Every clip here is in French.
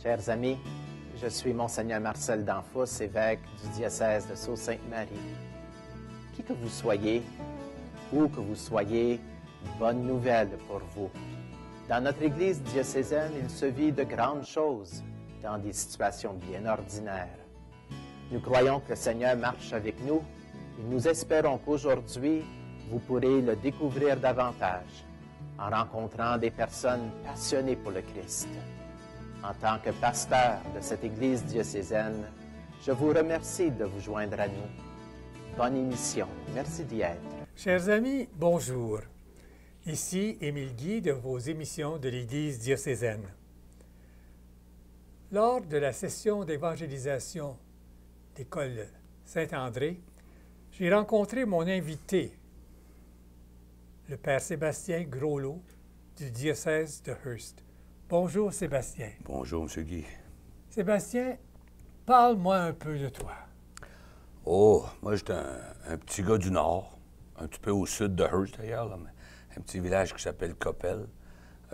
Chers amis, je suis Monseigneur Marcel Danfous, évêque du diocèse de Sault-Sainte-Marie. Qui que vous soyez, où que vous soyez, bonne nouvelle pour vous. Dans notre Église diocésaine, il se vit de grandes choses dans des situations bien ordinaires. Nous croyons que le Seigneur marche avec nous et nous espérons qu'aujourd'hui, vous pourrez le découvrir davantage en rencontrant des personnes passionnées pour le Christ. En tant que pasteur de cette Église diocésaine, je vous remercie de vous joindre à nous. Bonne émission. Merci d'y être. Chers amis, bonjour. Ici Émile Guy de vos émissions de l'Église diocésaine. Lors de la session d'évangélisation d'école Saint-André, j'ai rencontré mon invité, le Père Sébastien Groslot du diocèse de Hearst. Bonjour Sébastien. Bonjour M. Guy. Sébastien, parle-moi un peu de toi. Oh, moi j'étais un petit gars du Nord, un petit peu au sud de Hearst d'ailleurs, là, mais un petit village qui s'appelle Coppell.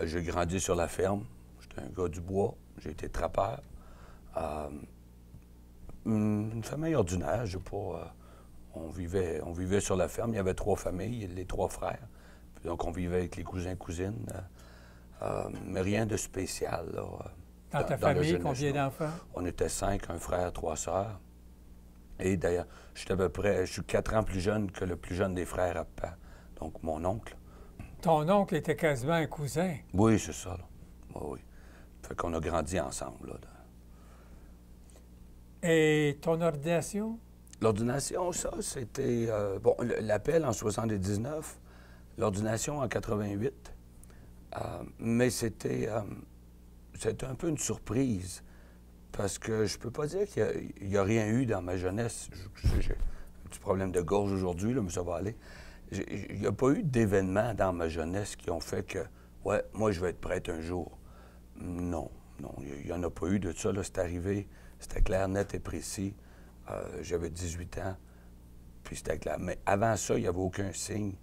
J'ai grandi sur la ferme, j'étais un gars du bois, j'ai été trappeur. Une famille ordinaire, je sais pas, on vivait sur la ferme, il y avait 3 familles, les 3 frères. Puis donc on vivait avec les cousins, cousines. Mais rien de spécial. Là, dans ta famille, combien d'enfants? On était 5, un frère, 3 sœurs. Et d'ailleurs, je suis 4 ans plus jeune que le plus jeune des frères à papa, donc mon oncle. Ton oncle était quasiment un cousin? Oui, c'est ça. Là. Oui. Fait qu'on a grandi ensemble. Là. Et ton ordination? L'ordination, ça, c'était... l'appel en 79, l'ordination en 88. Mais c'était un peu une surprise, parce que je peux pas dire qu'il n'y a rien eu dans ma jeunesse. J'ai un petit problème de gorge aujourd'hui, là, mais ça va aller. Il n'y a pas eu d'événements dans ma jeunesse qui ont fait que, ouais, moi, je vais être prêtre un jour. Non, il n'y en a pas eu de ça. C'est arrivé, c'était clair, net et précis. J'avais 18 ans, puis c'était clair. Mais avant ça, il n'y avait aucun signe,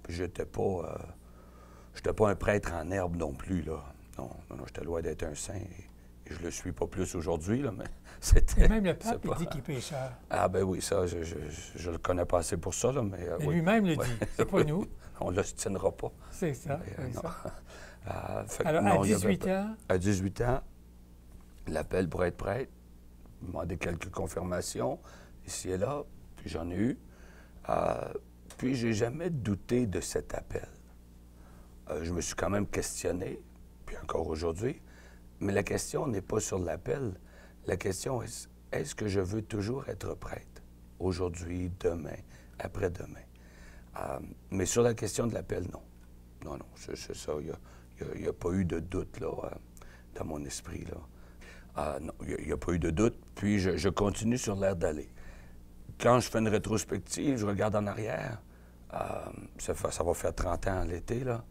puis j'étais pas un prêtre en herbe non plus, là. Non, j'étais loin d'être un saint. Et je le suis pas plus aujourd'hui, là, mais c'était... Et même le pape, il dit qu'il est pécheur. Ah ben oui, ça, je le connais pas assez pour ça, là, mais... Et oui. lui-même le dit, c'est pas nous. On ne l'ostinera pas. C'est ça, Mais, c'est ça. Alors, non, à 18 ans? À 18 ans, l'appel pour être prêtre, demander quelques confirmations, ici et là, puis j'en ai eu. Puis j'ai jamais douté de cet appel. Je me suis quand même questionné, puis encore aujourd'hui, mais la question n'est pas sur l'appel. La question est, est-ce que je veux toujours être prêtre? Aujourd'hui, demain, après-demain. Mais sur la question de l'appel, non. Non, c'est ça. Il n'y a pas eu de doute là, dans mon esprit. Là. Non, il n'y a pas eu de doute, puis je continue sur l'air d'aller. Quand je fais une rétrospective, je regarde en arrière, ça va faire 30 ans l'été, là.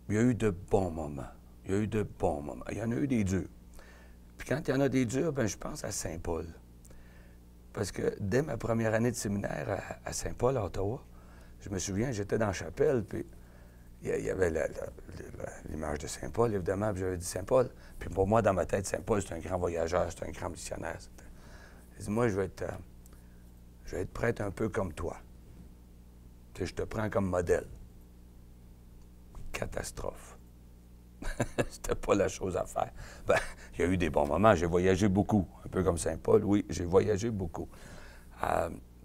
Il y a eu de bons moments. Il y en a eu des durs. Puis quand il y en a des durs, je pense à Saint-Paul. Parce que dès ma première année de séminaire à Saint-Paul, à Ottawa, je me souviens, j'étais dans la chapelle, puis il y avait l'image de Saint-Paul, évidemment, puis j'avais dit Saint-Paul. Puis pour moi, dans ma tête, Saint-Paul, c'est un grand voyageur, c'est un grand missionnaire. J'ai dit, moi, je vais être prêtre un peu comme toi. Tu sais, je te prends comme modèle. Catastrophe. C'était pas la chose à faire. Il y a eu des bons moments. J'ai voyagé beaucoup. Un peu comme Saint-Paul, oui, j'ai voyagé beaucoup.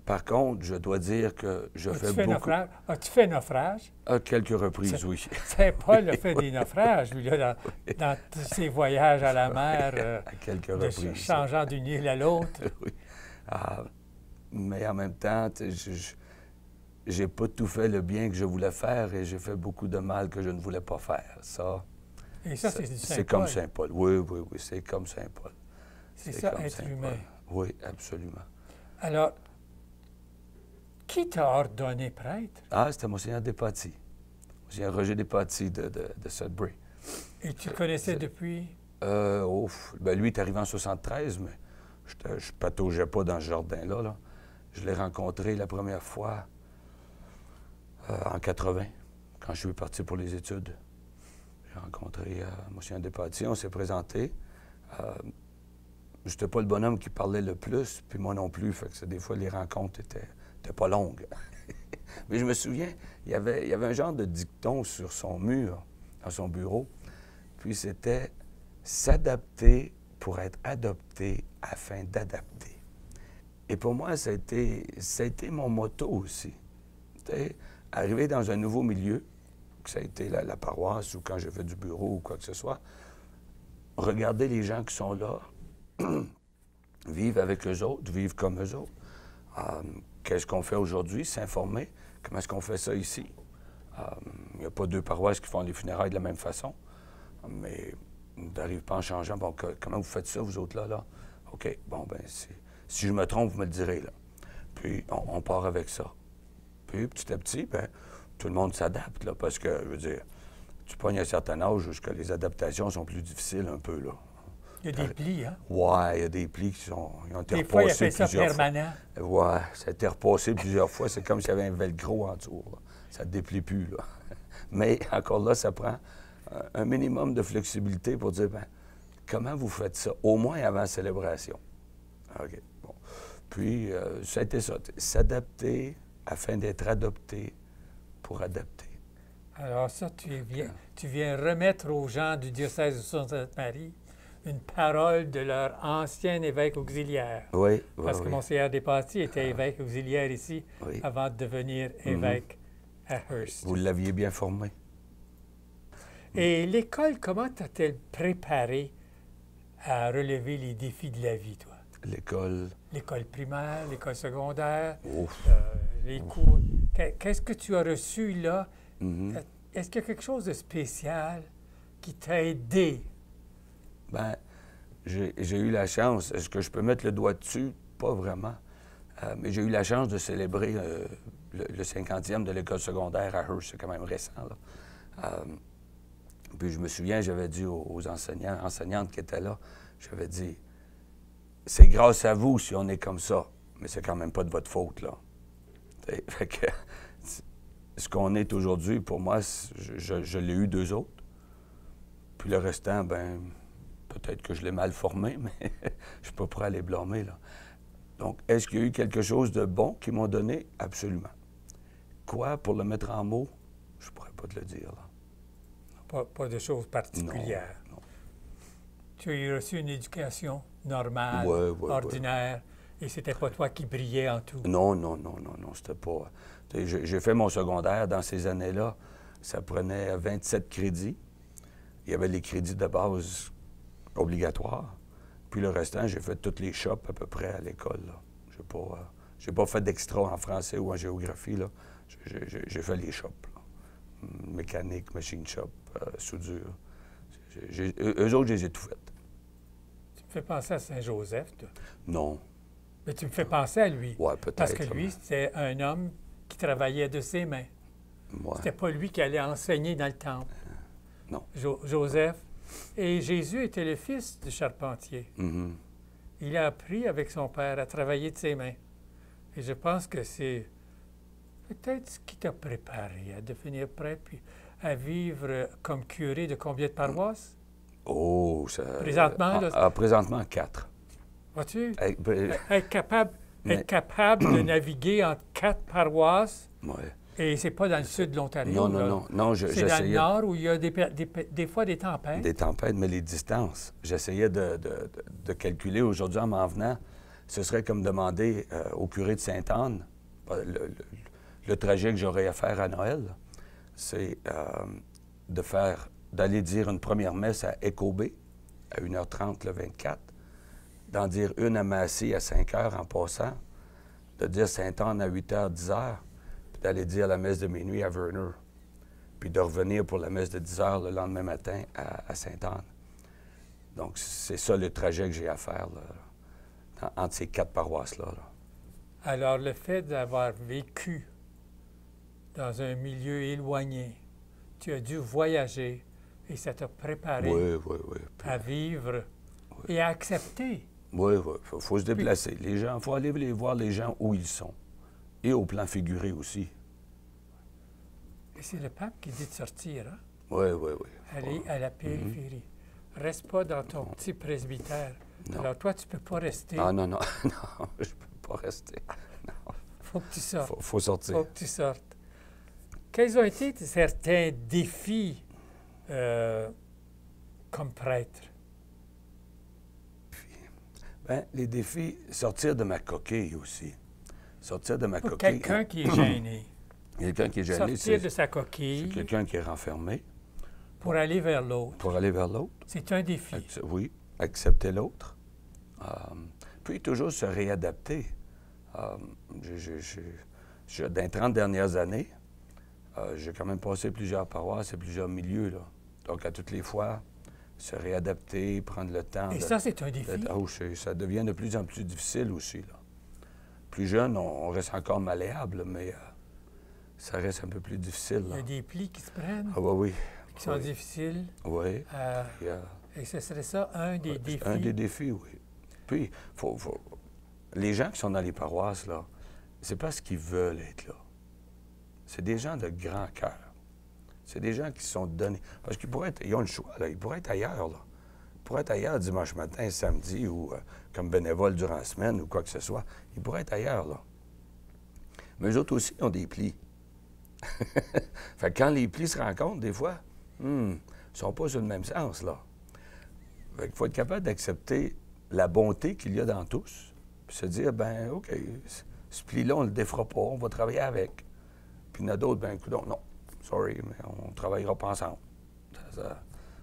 Par contre, je dois dire que je fais beaucoup... As-tu fait naufrage? À quelques reprises, oui. Saint-Paul a fait des naufrages, lui, là, dans tous ses voyages à la mer, à quelques reprises. Changeant d'une île à l'autre. Oui. Mais en même temps, j'ai pas tout fait le bien que je voulais faire et j'ai fait beaucoup de mal que je ne voulais pas faire. Et ça, c'est du Saint-Paul. C'est comme Saint-Paul. Oui, c'est comme Saint-Paul. C'est ça, être humain. Oui, absolument. Alors, qui t'a ordonné prêtre? C'était Monseigneur Despatie. Monseigneur Roger Despatie de Sudbury. Et tu connaissais depuis? Lui est arrivé en 73, mais je pataugeais pas dans ce jardin-là. Là. Je l'ai rencontré la première fois en 80, quand je suis parti pour les études. J'ai rencontré Monseigneur Despatie, on s'est présenté. Je n'étais pas le bonhomme qui parlait le plus, puis moi non plus. Fait que des fois, les rencontres étaient pas longues. Mais je me souviens, il y avait un genre de dicton sur son mur, dans son bureau. Puis c'était « s'adapter pour être adopté afin d'adapter ». Et pour moi, ça a été mon motto aussi. T'sais, arriver dans un nouveau milieu, que ça a été la paroisse ou quand j'ai fait du bureau ou quoi que ce soit, regarder les gens qui sont là, vivre avec eux autres, vivre comme eux autres. Qu'est-ce qu'on fait aujourd'hui? S'informer. Comment est-ce qu'on fait ça ici? Il n'y a pas deux paroisses qui font les funérailles de la même façon. Mais on n'arrive pas en changeant. Bon, comment vous faites ça, vous autres, là? OK, bon, ben si je me trompe, vous me le direz, là. Puis, on part avec ça. Puis, petit à petit, ben tout le monde s'adapte, là, parce que, je veux dire, tu pognes un certain âge jusqu'à les adaptations sont plus difficiles un peu, là. Il y a des plis, hein? Ouais, il y a des plis qui ont été des fois, il a repassés fait ça plusieurs permanent. fois. Ouais, ça a été repassé plusieurs fois. C'est comme s'il y avait un velcro en dessous, là. Ça ne déplie plus, là. Mais encore là, ça prend un minimum de flexibilité pour dire, ben, comment vous faites ça? Au moins avant la célébration. OK, bon. Puis, ça a été ça. S'adapter afin d'être adopté pour adapter. Alors ça, tu viens remettre aux gens du diocèse de Sainte-Marie une parole de leur ancien évêque auxiliaire. Oui, Parce que Monseigneur Despatie était évêque auxiliaire ici avant de devenir évêque à Hearst. Vous l'aviez bien formé. Et l'école, comment t'a-t-elle préparé à relever les défis de la vie, toi? L'école. L'école primaire, l'école secondaire, Ouf. les cours. Qu'est-ce que tu as reçu là? Est-ce qu'il y a quelque chose de spécial qui t'a aidé? Bien, j'ai eu la chance. Est-ce que je peux mettre le doigt dessus? Pas vraiment. Mais j'ai eu la chance de célébrer le 50e de l'école secondaire à Hearst. C'est quand même récent, là. Puis je me souviens, j'avais dit aux enseignantes qui étaient là, j'avais dit, c'est grâce à vous si on est comme ça, mais c'est quand même pas de votre faute, là. Fait que ce qu'on est aujourd'hui, pour moi, je l'ai eu d'eux autres. Puis le restant, ben peut-être que je l'ai mal formé, mais je suis pas prêt à les blâmer, là. Donc, est-ce qu'il y a eu quelque chose de bon qu'ils m'ont donné? Absolument. Quoi, pour le mettre en mots? Je pourrais pas te le dire, là. Pas de choses particulières. Non. Tu as reçu une éducation normale, ordinaire, et c'était pas toi qui brillais en tout. Non, c'était pas... J'ai fait mon secondaire dans ces années-là. Ça prenait 27 crédits. Il y avait les crédits de base obligatoires. Puis le restant, j'ai fait toutes les shops à peu près à l'école. J'ai pas fait d'extra en français ou en géographie, là. J'ai fait les shops, là. Mécanique, machine shop, soudure. Eux autres, je les ai tout faites. Tu me fais penser à Saint-Joseph, toi? Non. Mais tu me fais penser à lui. Ouais, peut-être. Parce que lui, c'était un homme qui travaillait de ses mains. Ouais. C'était pas lui qui allait enseigner dans le temple. Non. Joseph. Et Jésus était le fils du charpentier. Il a appris avec son père à travailler de ses mains. Et je pense que c'est peut-être ce qui t'a préparé à devenir prêtre, puis à vivre comme curé de combien de paroisses? Oh, ça... Présentement, là, présentement, 4. Vois-tu? Ben, Être capable de naviguer entre 4 paroisses, ouais. et c'est pas dans le sud de l'Ontario. Non, c'est dans le nord où il y a des fois des tempêtes. Des tempêtes, mais les distances. J'essayais de calculer aujourd'hui en m'en venant. Ce serait comme demander au curé de Sainte-Anne, le trajet que j'aurais à faire à Noël, c'est d'aller dire une première messe à Écobé à 1h30 le 24, d'en dire une à Massy à 5h en passant, de dire Sainte-Anne à 8h, 10h, puis d'aller dire la messe de minuit à Verner, puis de revenir pour la messe de 10h le lendemain matin à Sainte-Anne. Donc, c'est ça le trajet que j'ai à faire, là, entre ces 4 paroisses-là. Là. Alors, le fait d'avoir vécu dans un milieu éloigné, tu as dû voyager et ça t'a préparé à vivre et à accepter. Oui, il faut se déplacer. Les gens, il faut aller voir les gens où ils sont. Et au plan figuré aussi. Et c'est le pape qui dit de sortir, hein? Oui. Aller à la périphérie. reste pas dans ton petit presbytère. Non. Alors toi, tu peux pas rester. Ah non, non, non, je peux pas rester. Faut que tu sortes. Faut sortir. Faut que tu sortes. Quels ont été certains défis comme prêtre? Ben, les défis, sortir de ma coquille aussi. Sortir de ma Pour coquille. quelqu'un qui est gêné. Quelqu'un qui est gêné, Sortir de c'est sa coquille quelqu'un qui est renfermé pour aller vers l'autre. pour aller vers l'autre. C'est un défi. Oui, accepter l'autre. Puis toujours se réadapter. Dans les 30 dernières années, j'ai quand même passé plusieurs paroisses et plusieurs milieux. Là. Donc, à toutes les fois, se réadapter, prendre le temps. Et ça, c'est un défi. Ça devient de plus en plus difficile aussi. Là. Plus jeune, on reste encore malléable, mais ça reste un peu plus difficile. Il y a des plis qui se prennent, Ah oui, oui. qui sont difficiles. Oui. Et ce serait ça, un des défis. Un des défis, oui. Puis, les gens qui sont dans les paroisses, là, c'est parce qu'ils veulent être là. C'est des gens de grand cœur. C'est des gens qui se sont donnés. Parce qu'ils pourraient être, ils ont le choix, là. Ils pourraient être ailleurs, là. Ils pourraient être ailleurs dimanche matin, samedi, ou comme bénévole durant la semaine, ou quoi que ce soit. Ils pourraient être ailleurs, là. Mais eux autres aussi ont des plis. Fait que quand les plis se rencontrent, des fois, ils ne sont pas sur le même sens, là. Fait qu'il faut être capable d'accepter la bonté qu'il y a dans tous, puis se dire, ben OK, ce pli-là, on ne le défera pas, on va travailler avec. Puis il y en a d'autres, ben écoute, non, sorry, mais on ne travaillera pas ensemble.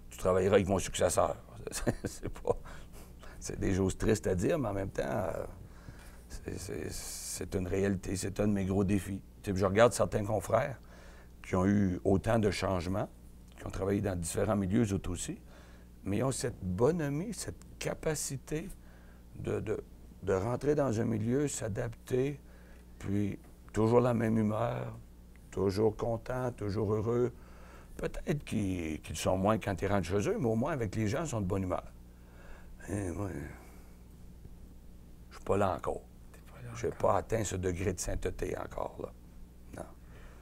Tu travailleras avec mon successeur. C'est des choses tristes à dire, mais en même temps, c'est une réalité, c'est un de mes gros défis. Tu sais, je regarde certains confrères qui ont eu autant de changements, qui ont travaillé dans différents milieux, eux autres aussi, mais ils ont cette bonhomie, cette capacité de rentrer dans un milieu, s'adapter, puis toujours la même humeur, toujours content, toujours heureux. Peut-être qu'ils sont moins quand ils rentrent chez eux, mais au moins avec les gens, ils sont de bonne humeur. Et moi, je suis pas là encore. Je n'ai pas atteint ce degré de sainteté encore, là. Non.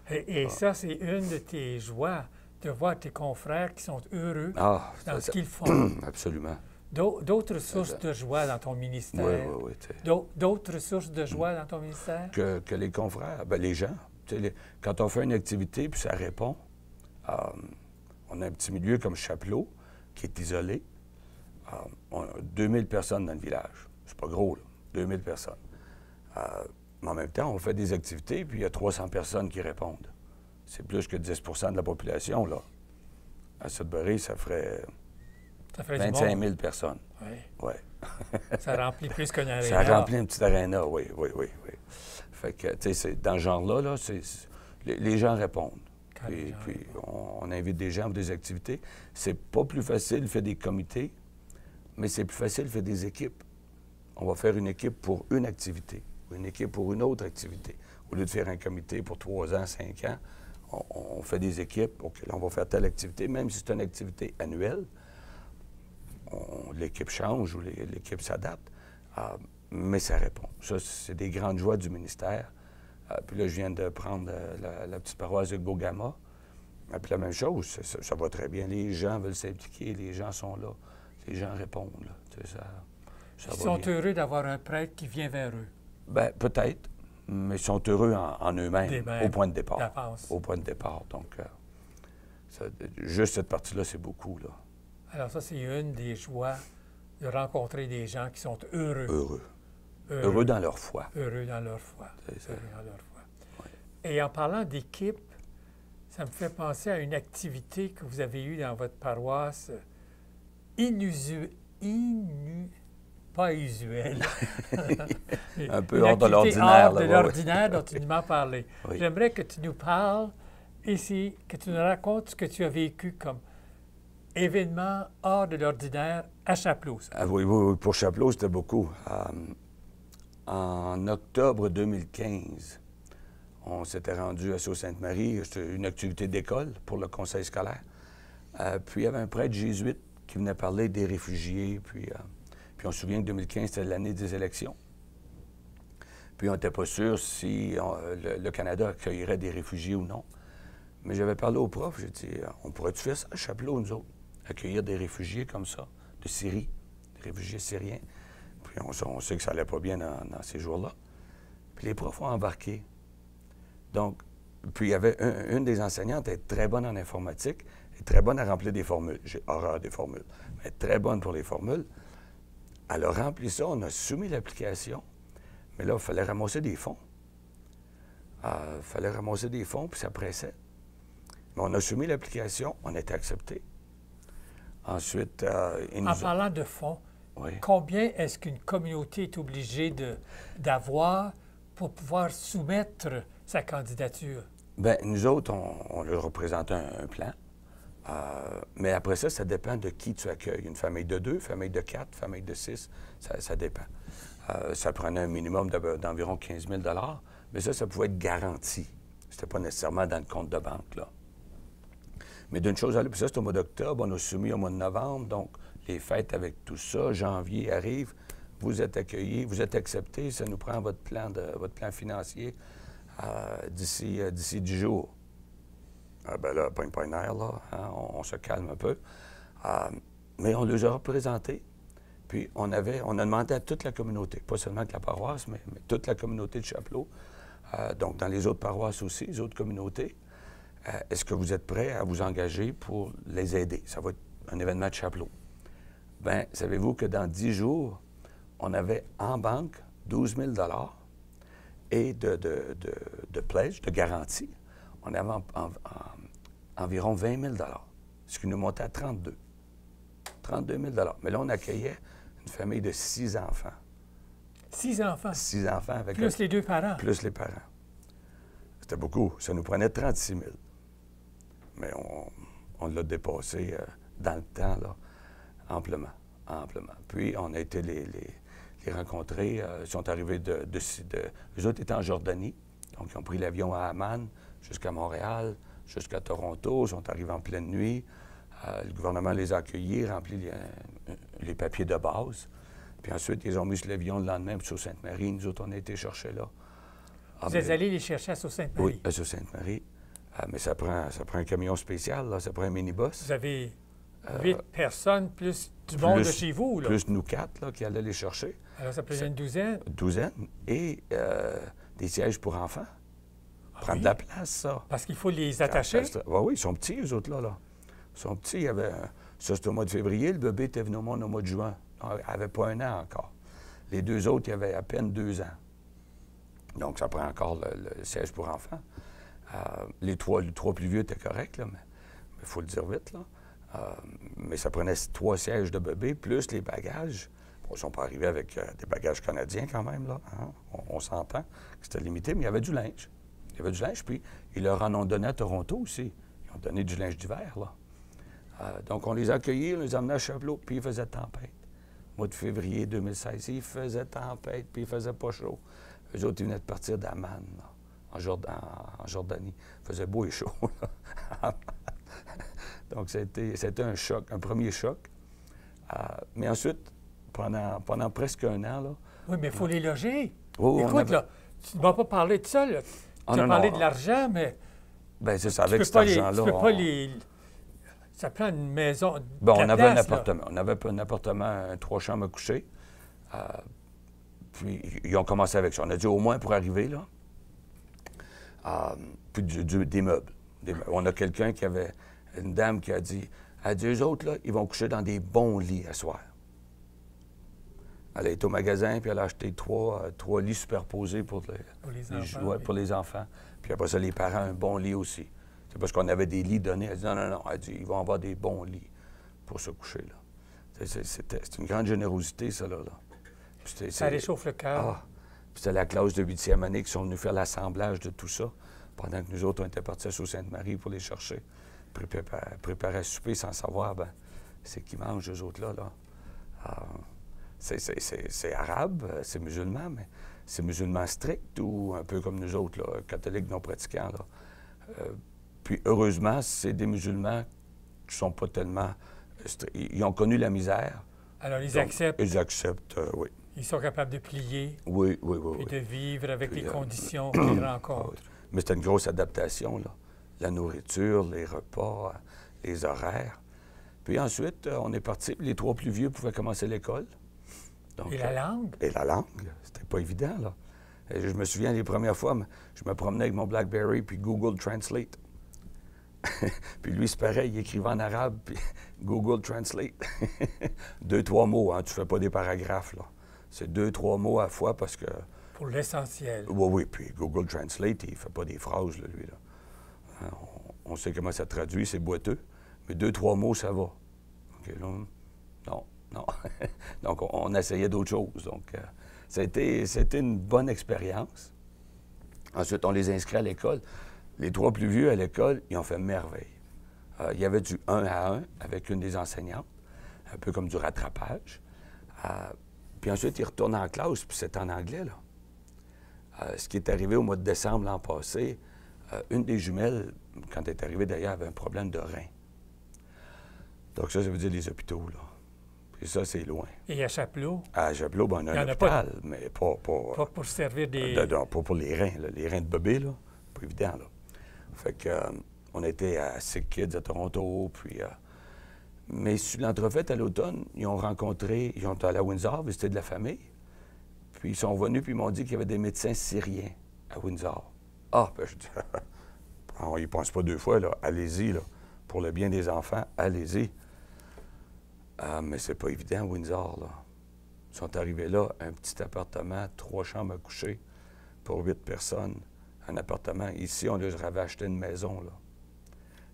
Et ça, c'est une de tes joies, de voir tes confrères qui sont heureux dans ce qu'ils font. Absolument. D'autres sources de joie dans ton ministère? Oui. D'autres sources de joie dans ton ministère? Que les confrères, bien, les gens. Quand on fait une activité puis ça répond, on a un petit milieu comme Chapelot qui est isolé. On a 2000 personnes dans le village. C'est pas gros, là. 2000 personnes. Mais en même temps, on fait des activités puis il y a 300 personnes qui répondent. C'est plus que 10 de la population, là. À Sudbury, ça ferait 25 000 personnes. Oui. Ouais. Ça remplit plus qu'un aréna. Ça remplit un petit aréna, oui. Fait que, tu sais, dans ce genre-là, là, les gens répondent. Puis on invite des gens pour des activités. C'est pas plus facile de faire des comités, mais c'est plus facile de faire des équipes. On va faire une équipe pour une activité, ou une équipe pour une autre activité. Au lieu de faire un comité pour 3 ans, 5 ans, on fait des équipes. OK, là, on va faire telle activité, même si c'est une activité annuelle. L'équipe change ou l'équipe s'adapte, mais ça répond. Ça, c'est des grandes joies du ministère. Puis là, je viens de prendre la petite paroisse de Gogama. Puis la même chose, ça va très bien. Les gens veulent s'impliquer, les gens sont là, les gens répondent. Là. Ça Ils sont heureux d'avoir un prêtre qui vient vers eux. Bien, peut-être, mais ils sont heureux en eux-mêmes, au point de départ. Au point de départ. Donc, juste cette partie-là, c'est beaucoup, là. Alors ça, c'est une des joies de rencontrer des gens qui sont heureux. Heureux dans leur foi. Heureux dans leur foi. C'est ça. Heureux dans leur foi. Ouais. Et en parlant d'équipe, ça me fait penser à une activité que vous avez eue dans votre paroisse, pas usuelle. Un peu hors de l'ordinaire. Hors de l'ordinaire dont tu m'as parlé. Oui. J'aimerais que tu nous parles ici, que tu nous racontes ce que tu as vécu comme événement hors de l'ordinaire à Chapelot. Oui, pour Chapelot, c'était beaucoup. En octobre 2015, on s'était rendu à Sault-Sainte-Marie. C'était une activité d'école pour le conseil scolaire. Puis il y avait un prêtre jésuite qui venait parler des réfugiés. Puis on se souvient que 2015, c'était l'année des élections. Puis on n'était pas sûr si le Canada accueillerait des réfugiés ou non. Mais j'avais parlé au prof, j'ai dit, on pourrait-tu faire ça à Chapelot, nous autres? accueillir des réfugiés comme ça, de Syrie, des réfugiés syriens. Puis on sait que ça n'allait pas bien dans ces jours-là. Puis les profs ont embarqué. Donc, puis il y avait une des enseignantes, elle est très bonne en informatique, elle est très bonne à remplir des formules. J'ai horreur des formules. Mais elle est très bonne pour les formules. Elle a rempli ça, on a soumis l'application, mais là, il fallait ramasser des fonds. Il fallait ramasser des fonds, puis ça pressait. Mais on a soumis l'application, on a été accepté. Ensuite, En parlant de fonds, oui. combien est-ce qu'une communauté est obligée d'avoir pour pouvoir soumettre sa candidature? Bien, nous autres, on leur représente un plan. Mais après ça, ça dépend de qui tu accueilles. Une famille de 2, famille de 4, famille de 6, ça dépend. Ça prenait un minimum d'environ 15 000 $, mais ça pouvait être garanti. C'était pas nécessairement dans le compte de banque, là. Mais d'une chose à l'autre, puis ça, c'est au mois d'octobre, on a soumis au mois de novembre, donc les fêtes avec tout ça, janvier arrive, vous êtes accueillis, vous êtes acceptés, ça nous prend votre plan financier d'ici 10 jours. Ben là, pas une nerf, là, hein, on se calme un peu. Mais on les a représentés, puis on a demandé à toute la communauté, pas seulement que la paroisse, mais toute la communauté de Chapleau, donc dans les autres paroisses aussi, les autres communautés, est-ce que vous êtes prêts à vous engager pour les aider? Ça va être un événement de Chapleau. Bien, savez-vous que dans 10 jours, on avait en banque 12 000 $ et de pledge, de garantie. On avait environ 20 000 $, ce qui nous montait à 32 000 $. Mais là, on accueillait une famille de 6 enfants. 6 enfants? 6 enfants. Avec plus les 2 parents? Plus les parents. C'était beaucoup. Ça nous prenait 36 000. Mais on l'a dépassé dans le temps, là, amplement. Puis, on a été les rencontrer. Ils sont arrivés eux autres étaient en Jordanie. Donc, ils ont pris l'avion à Amman jusqu'à Montréal, jusqu'à Toronto. Ils sont arrivés en pleine nuit. Le gouvernement les a accueillis, rempli les papiers de base. Puis ensuite, ils ont mis sur l'avion le lendemain pour Sault-Sainte-Marie. Nous autres, on a été chercher là. Vous êtes allés les chercher à Sault-Sainte-Marie? Oui, à Sault-Sainte-Marie. Mais ça prend un camion spécial, là, ça prend un minibus. Vous avez 8 personnes, plus du monde de chez vous, là? Plus nous 4, là, qui allaient les chercher. Alors, ça faisait une douzaine? Une douzaine. Et des sièges pour enfants. Prendre de la place, ça. Parce qu'il faut les attacher? Oui, ils sont petits, eux autres, là. Ils sont petits. Ça, c'était au mois de février. Le bébé était venu au monde au mois de juin. Il n'avait pas 1 an encore. Les 2 autres, ils avaient à peine 2 ans. Donc, ça prend encore le siège pour enfants. Les trois plus vieux étaient corrects, là, mais il faut le dire vite, là. Mais ça prenait 3 sièges de bébé, plus les bagages. Bon, ils ne sont pas arrivés avec des bagages canadiens quand même, là. Hein? On s'entend que c'était limité, mais il y avait du linge. Il y avait du linge, puis ils leur en ont donné à Toronto aussi. Ils ont donné du linge d'hiver, là. Donc, on les a accueillis, on les a amenés à Chapleau, puis il faisait tempête. Au mois de février 2016, il faisait tempête, puis il faisait pas chaud. Eux autres, ils venaient de partir d'Amman, en Jordanie. Il faisait beau et chaud, là. Donc, c'était un choc, un premier choc. Mais ensuite, pendant presque 1 an, là... Oui, mais il faut les loger. Oh, écoute, là, tu ne vas pas parler de ça, là. Tu as parlé de l'argent, mais... Bien, c'est ça, avec cet argent-là... Tu peux pas les... Ça prend une maison... Bon, on avait un appartement. On avait un appartement, 3 chambres à coucher. Puis, ils ont commencé avec ça. On a dit au moins pour arriver, là. Puis des meubles. On a quelqu'un qui avait... Une dame qui a dit, eux autres, là, ils vont coucher dans des bons lits à soir. Elle a été au magasin, puis elle a acheté 3 lits superposés pour les enfants. Puis après ça, les parents, un bon lit aussi. C'est parce qu'on avait des lits donnés. Elle dit, non. Elle dit, ils vont avoir des bons lits pour se coucher, là. C'est une grande générosité, ça, là. Ça réchauffe le cœur. Puis c'était la classe de 8e année qui sont venus faire l'assemblage de tout ça, pendant que nous autres, on était partis à Sault-Sainte-Marie pour les chercher. Préparer à souper sans savoir, ben, c'est qu'ils mangent, eux autres, là. C'est arabe, c'est musulman, mais c'est musulman strict ou un peu comme nous autres, là, catholiques non pratiquants, là. Puis, heureusement, c'est des musulmans qui sont pas tellement... Ils ont connu la misère. Alors, ils acceptent? Ils acceptent, oui. Ils sont capables de plier? Oui. Et de vivre avec les conditions qu'ils rencontrent? Oui. Mais c'était une grosse adaptation, là. La nourriture, les repas, les horaires. Puis ensuite, on est parti. Les 3 plus vieux pouvaient commencer l'école. Et la langue? Et la langue. C'était pas évident, là. Et je me souviens, les premières fois, je me promenais avec mon BlackBerry, puis Google Translate. Puis lui, c'est pareil, il écrivait en arabe, puis Google Translate. 2-3 mots, hein, tu fais pas des paragraphes, là. C'est 2-3 mots à la fois parce que... Pour l'essentiel. Oui, oui, puis Google Translate, il fait pas des phrases, là, lui, là. Hein, on sait comment ça traduit, c'est boiteux, mais 2-3 mots, ça va. OK, là, non. Donc, on essayait d'autres choses. Donc, c'était une bonne expérience. Ensuite, on les inscrit à l'école. Les 3 plus vieux à l'école, ils ont fait merveille. Il y avait du 1 à 1 avec une des enseignantes, un peu comme du rattrapage. Puis ensuite, ils retournent en classe, puis c'est en anglais, là. Ce qui est arrivé au mois de décembre l'an passé, une des jumelles, quand elle est arrivée d'ailleurs, avait un problème de rein. Donc ça veut dire les hôpitaux, là. Puis ça, c'est loin. Et à Chapelot? À Chapelot, ben, on a un hôpital, mais pas pour servir des... pas pour les reins, là. Les reins de bébé, là. Pas évident, là. Fait que, on était à Sick Kids à Toronto, puis... mais sur l'entrefaite à l'automne, ils ont rencontré... Ils ont été allés à Windsor, visiter de la famille. Puis ils sont venus, puis ils m'ont dit qu'il y avait des médecins syriens à Windsor. Ah, ben je dis... on y pense pas 2 fois, là. Allez-y, là. Pour le bien des enfants, allez-y. Mais c'est pas évident, Windsor, là. Ils sont arrivés là, un petit appartement, 3 chambres à coucher pour 8 personnes. Un appartement. Ici, on leur avait acheté une maison, là.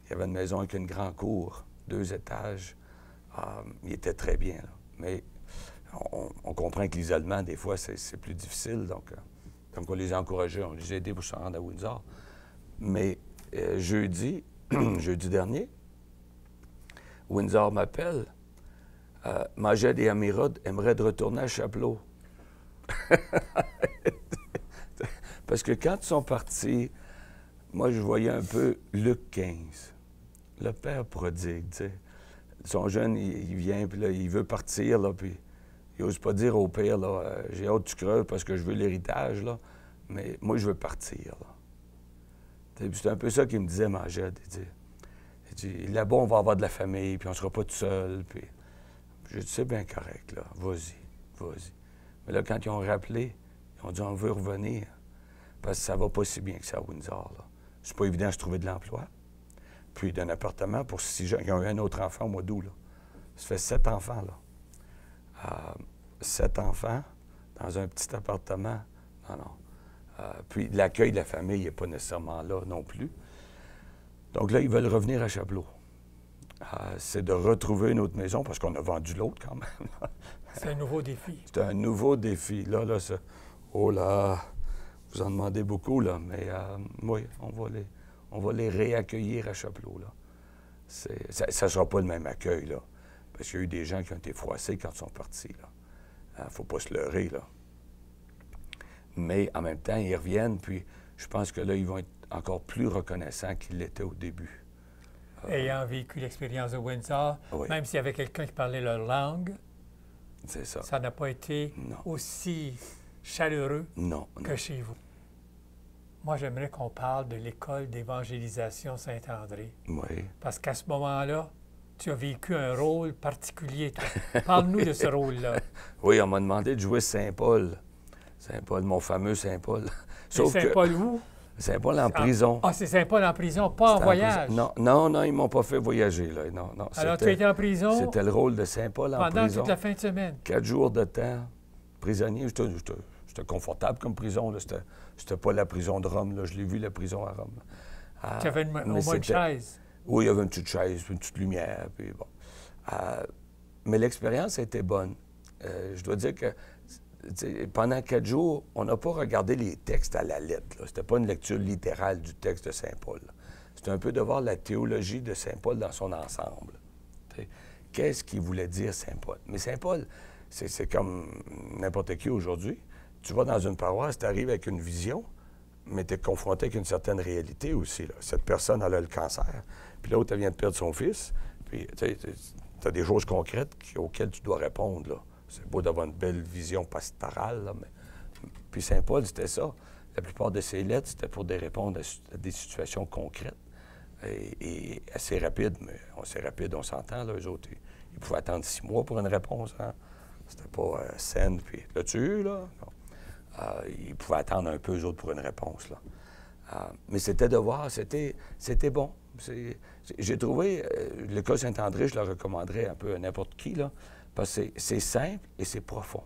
Il y avait une maison avec une grande cour, 2 étages. Il était très bien, là. Mais on comprend que l'isolement, des fois, c'est plus difficile. Donc, on les a encouragés, on les a aidés pour se rendre à Windsor. Mais jeudi dernier, Windsor m'appelle. Majed et Amirod aimeraient de retourner à Chapelot. Parce que quand ils sont partis, moi, je voyais un peu Luc 15, le père prodigue, tu sais. Son jeune, il vient, puis là, il veut partir, là, puis il n'ose pas dire au père, là, j'ai hâte que tu creuves parce que je veux l'héritage, là, mais moi, je veux partir, là. C'est un peu ça qu'il me disait, Majed. Il dit, là-bas, on va avoir de la famille, puis on ne sera pas tout seul, puis... J'ai dit, c'est bien correct, là, vas-y. Mais là, quand ils ont rappelé, ils ont dit, on veut revenir, parce que ça va pas si bien que ça à Windsor, là. C'est pas évident de se trouver de l'emploi. Puis d'un appartement pour 6 gens. Ils ont eu un autre enfant au mois d'août, là. Ça fait 7 enfants, là. 7 enfants dans un petit appartement. Non. Puis l'accueil de la famille n'est pas nécessairement là non plus. Donc là, ils veulent revenir à Chapelot. C'est de retrouver une autre maison, parce qu'on a vendu l'autre quand même. C'est un nouveau défi. C'est un nouveau défi. Là, oh là, vous en demandez beaucoup, là, mais oui, on va les réaccueillir à Chapelot, là. Ça ne sera pas le même accueil, là, parce qu'il y a eu des gens qui ont été froissés quand ils sont partis, là. Faut pas se leurrer, là. Mais en même temps, ils reviennent, puis je pense que là, ils vont être encore plus reconnaissants qu'ils l'étaient au début. Ayant vécu l'expérience de Windsor, oui. Même s'il y avait quelqu'un qui parlait leur langue, c'est ça. Ça n'a pas été aussi chaleureux que chez vous. Moi, j'aimerais qu'on parle de l'école d'évangélisation Saint-André. Oui. Parce qu'à ce moment-là, tu as vécu un rôle particulier, toi. Parle-nous de ce rôle-là. Oui, on m'a demandé de jouer Saint-Paul. Saint-Paul, mon fameux Saint-Paul. Saint-Paul où? Saint-Paul en prison. Ah, c'est Saint-Paul en prison, pas en voyage? Non, ils m'ont pas fait voyager, là. Non. Alors, tu as été en prison? C'était le rôle de Saint-Paul en prison. Pendant toute la fin de semaine? 4 jours de temps. Prisonnier, j'étais confortable comme prison, là. C'était pas la prison de Rome, là. Je l'ai vu, la prison à Rome. Tu avais au moins une chaise? Oui, il y avait une petite chaise, une petite lumière, puis bon. Mais l'expérience a été bonne. Je dois dire que pendant 4 jours, on n'a pas regardé les textes à la lettre. C'était pas une lecture littérale du texte de Saint-Paul. C'était un peu de voir la théologie de Saint-Paul dans son ensemble. Qu'est-ce qu'il voulait dire Saint-Paul? Mais Saint-Paul, c'est comme n'importe qui aujourd'hui. Tu vas dans une paroisse, tu arrives avec une vision, mais tu es confronté avec une certaine réalité aussi, là. Cette personne, elle a le cancer, puis l'autre, elle vient de perdre son fils, puis tu as des choses concrètes auxquelles tu dois répondre, là. C'est beau d'avoir une belle vision pastorale, là, mais... Puis Saint-Paul, c'était ça. La plupart de ses lettres, c'était pour répondre à des situations concrètes. et assez rapide, mais c'est rapide, on s'entend, là, eux autres. Ils pouvaient attendre 6 mois pour une réponse, hein. C'était pas scène, puis l'as-tu eu, là? Non. Ils pouvaient attendre un peu, eux autres, pour une réponse, là. Mais c'était de voir, c'était bon. J'ai trouvé, l'école Saint-André, je le recommanderais un peu à n'importe qui, là, parce que c'est simple et c'est profond.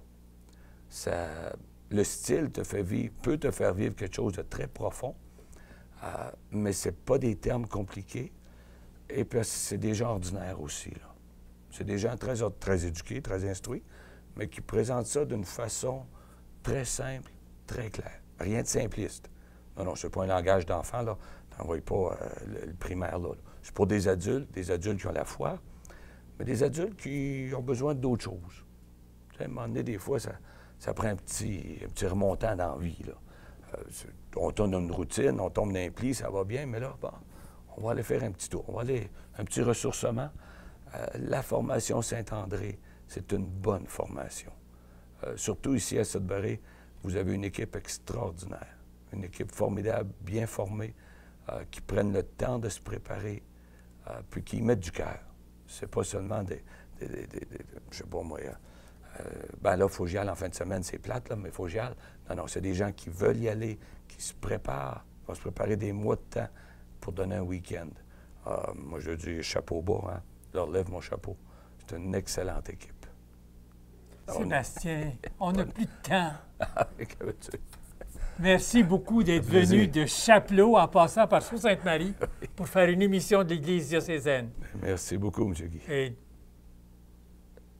Le style peut te faire vivre quelque chose de très profond, mais c'est pas des termes compliqués, et puis c'est des gens ordinaires aussi, là. C'est des gens très éduqués, très instruits, mais qui présentent ça d'une façon très simple, très claire. Rien de simpliste. Non, c'est pas un langage d'enfant, là. T'envoies pas le primaire, là. C'est pour des adultes qui ont la foi, mais des adultes qui ont besoin d'autres choses. Tu sais, à un moment donné, des fois, ça prend un petit remontant dans la vie, là. On tombe dans une routine, on tombe dans un pli, ça va bien, mais là, bon, on va aller faire un petit tour. On va aller, un petit ressourcement. La formation Saint-André, c'est une bonne formation. Surtout ici à Sudbury, vous avez une équipe extraordinaire, une équipe formidable, bien formée, qui prennent le temps de se préparer, puis qui y mettent du cœur. C'est pas seulement je sais pas moi, ben là, il faut que j'y aille en fin de semaine, c'est plate, là, mais il faut que j'y aille. Non, c'est des gens qui veulent y aller, qui se préparent, vont se préparer des mois de temps pour donner un week-end. Moi, je dis chapeau bas, hein? Je leur lève mon chapeau. C'est une excellente équipe. Sébastien, on n'a plus de temps. Que veux-tu? Merci beaucoup d'être venu de Chapleau en passant par Sault-Sainte-Marie pour faire une émission de l'Église diocésaine. Merci beaucoup, M. Guy. Et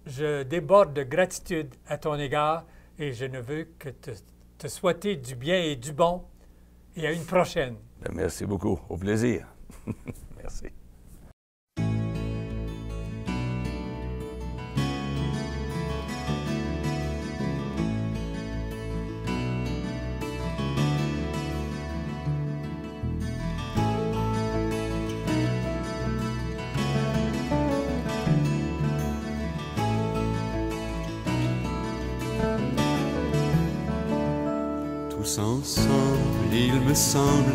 je déborde de gratitude à ton égard et je ne veux que te souhaiter du bien et du bon et à une prochaine. Merci beaucoup. Au plaisir. Merci. Tous ensemble, il me semble,